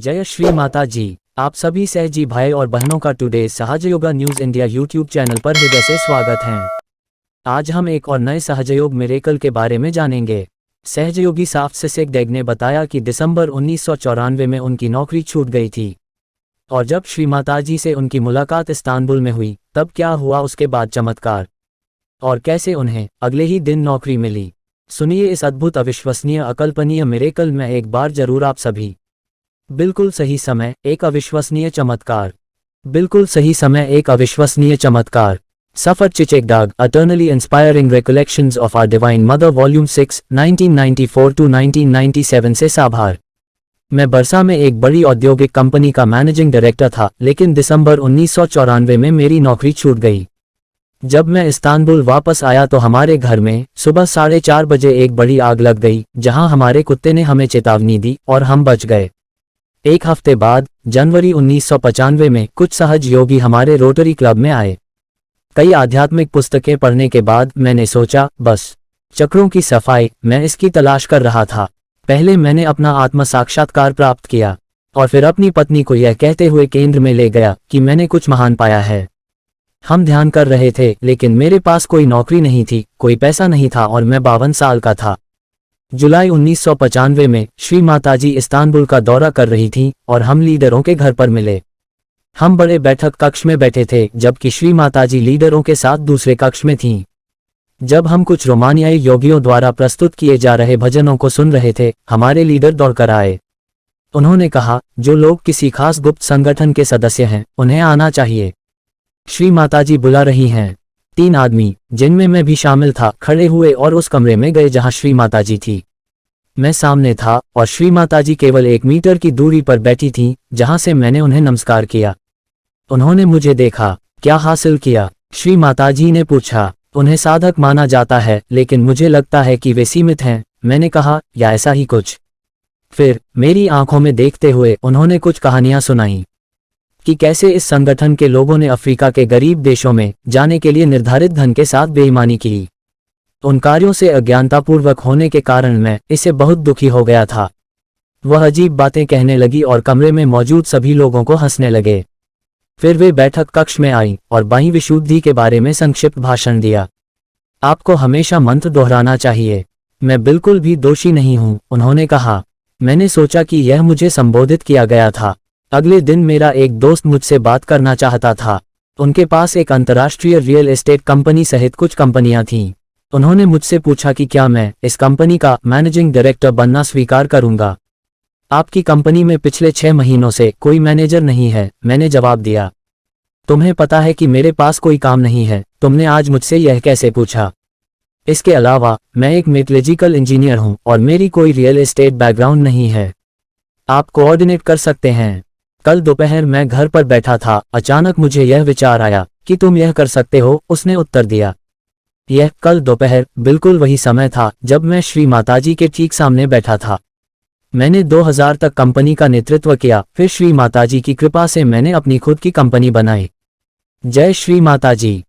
जय श्री माता जी। आप सभी सहजी भाई और बहनों का today Sahaja Yoga news India YouTube channel पर हृदय से स्वागत है। आज हम एक और नए सहजयोग मिरेकल के बारे में जानेंगे। सहजयोगी साफ्टसेक डेग ने बताया कि दिसंबर 1994 में उनकी नौकरी छूट गई थी और जब श्री माता जी से उनकी मुलाकात इस्तांबुल में हुई तब क्या हुआ उसके बाद चमत्कार और कैसे उन्हें अगले ही दिन नौकरी मिली। सुनिए इस अद्भुत अविश्वसनीय अकल्पनीय मिरेकल में एक बार जरूर आप सभी। बिल्कुल सही समय एक अविश्वसनीय चमत्कार। बिल्कुल सही समय एक अविश्वसनीय चमत्कार। सफर चिचेकडाग utterly inspiring recollections of our divine mother volume 6 1994 to 1997 से साभार। मैं बरसा में एक बड़ी औद्योगिक कंपनी का मैनेजिंग डायरेक्टर था, लेकिन दिसंबर 1994 में मेरी नौकरी छूट गई। जब मैं इस्तांबुल वापस आया तो हमारे घर में सुबह 4:30 बजे एक बड़ी आग लग गई, जहां हमारे कुत्ते ने हमें चेतावनी दी और हम बच गए। एक हफ्ते बाद जनवरी 1995 में कुछ सहज योगी हमारे रोटरी क्लब में आए। कई आध्यात्मिक पुस्तकें पढ़ने के बाद मैंने सोचा बस चक्रों की सफाई, मैं इसकी तलाश कर रहा था। पहले मैंने अपना आत्म साक्षात्कार प्राप्त किया और फिर अपनी पत्नी को यह कहते हुए केंद्र में ले गया कि मैंने कुछ महान पाया है। हम ध्यान कर रहे थे, लेकिन मेरे पास कोई नौकरी नहीं थी, कोई पैसा नहीं था और मैं 52 साल का था। जुलाई 1995 में श्री माताजी इस्तांबुल का दौरा कर रही थीं और हम लीडरों के घर पर मिले। हम बड़े बैठक कक्ष में बैठे थे, जबकि श्री माताजी लीडरों के साथ दूसरे कक्ष में थीं। जब हम कुछ रोमानियाई योगियों द्वारा प्रस्तुत किए जा रहे भजनों को सुन रहे थे, हमारे लीडर दौड़कर आए। उन्होंने कहा, जो लोग किसी खास गुप्त संगठन के सदस्य हैं उन्हें आना चाहिए। श्री माताजी बुला रही हैं। 3 आदमी, जिनमें मैं भी शामिल था, खड़े हुए और उस कमरे में गए जहां श्री माताजी थी। मैं सामने था और श्री माताजी केवल 1 मीटर की दूरी पर बैठी थीं, जहां से मैंने उन्हें नमस्कार किया। उन्होंने मुझे देखा। क्या हासिल किया? श्री माताजी ने पूछा। उन्हें साधक माना जाता है, लेकिन मुझे लगता है कि वे सीमित हैं, मैंने कहा, या ऐसा ही कुछ। फिर मेरी आंखों में देखते हुए उन्होंने कुछ कहानियां सुनाई कि कैसे इस संगठन के लोगों ने अफ्रीका के गरीब देशों में जाने के लिए निर्धारित धन के साथ बेईमानी की। उन कार्यों से अज्ञानतापूर्वक होने के कारण मैं इससे बहुत दुखी हो गया था। वह अजीब बातें कहने लगी और कमरे में मौजूद सभी लोगों को हंसने लगे। फिर वे बैठक कक्ष में आई और बाह्य विशुद्धि के बारे में संक्षिप्त भाषण दिया। आपको हमेशा मंत्र दोहराना चाहिए। मैं बिल्कुल भी दोषी नहीं हूं, उन्होंने कहा। मैंने सोचा कि यह मुझे संबोधित किया गया था। अगले दिन मेरा एक दोस्त मुझसे बात करना चाहता था। उनके पास एक अंतर्राष्ट्रीय रियल एस्टेट कंपनी सहित कुछ कंपनियां थीं। उन्होंने मुझसे पूछा कि क्या मैं इस कंपनी का मैनेजिंग डायरेक्टर बनना स्वीकार करूंगा। आपकी कंपनी में पिछले 6 महीनों से कोई मैनेजर नहीं है, मैंने जवाब दिया। तुम्हें पता है कि मेरे पास कोई काम नहीं है, तुमने आज मुझसे यह कैसे पूछा? इसके अलावा मैं एक मेटलर्जिकल इंजीनियर हूं और मेरी कोई रियल एस्टेट बैकग्राउंड नहीं है। आप कोऑर्डिनेट कर सकते हैं। कल दोपहर मैं घर पर बैठा था, अचानक मुझे यह विचार आया कि तुम यह कर सकते हो, उसने उत्तर दिया। यह कल दोपहर बिल्कुल वही समय था जब मैं श्री माताजी के ठीक सामने बैठा था। मैंने 2000 तक कंपनी का नेतृत्व किया, फिर श्री माताजी की कृपा से मैंने अपनी खुद की कंपनी बनाई। जय श्री माताजी।